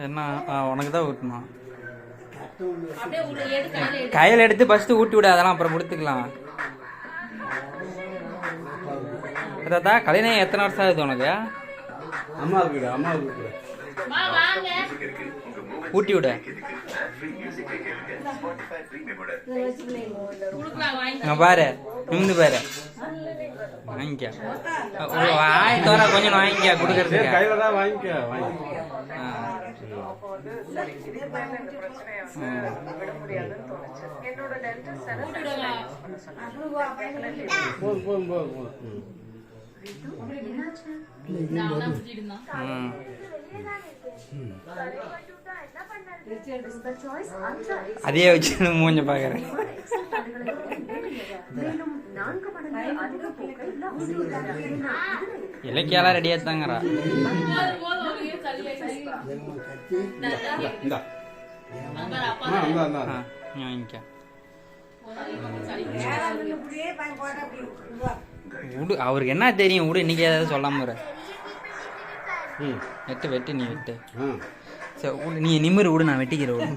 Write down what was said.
என்ன உனக்கு தான் ஊட்டணும். கையில் எடுத்து ஃபஸ்ட்டு ஊட்டி விட, அதெல்லாம் அப்புறம் கொடுத்துக்கலாம். அதான் கல்யாணம் எத்தனை வருஷம் ஆகுது உனக்கு? ஊட்டி விட பாரு, நிமிந்து பாரு. வாங்கிக்க, வாங்கி தோற கொஞ்சம் வாங்கிக்க கொடுக்கறதுக்கு. கையில தான் வாங்கிக்க. அதே வச்சு மூஞ்ச பாக்குறேன். இலக்கியாலாம் ரெடியா தாங்கறா. விடு, அவருக்கு என்ன தெரியும், விடு. இன்னைக்கு ஏதாவது சொல்லாம வெட்டு வெட்டு, நீ வெட்டு. சரி, நீ நிமிரு, விடு, நான் வெட்டிக்கிறேன்.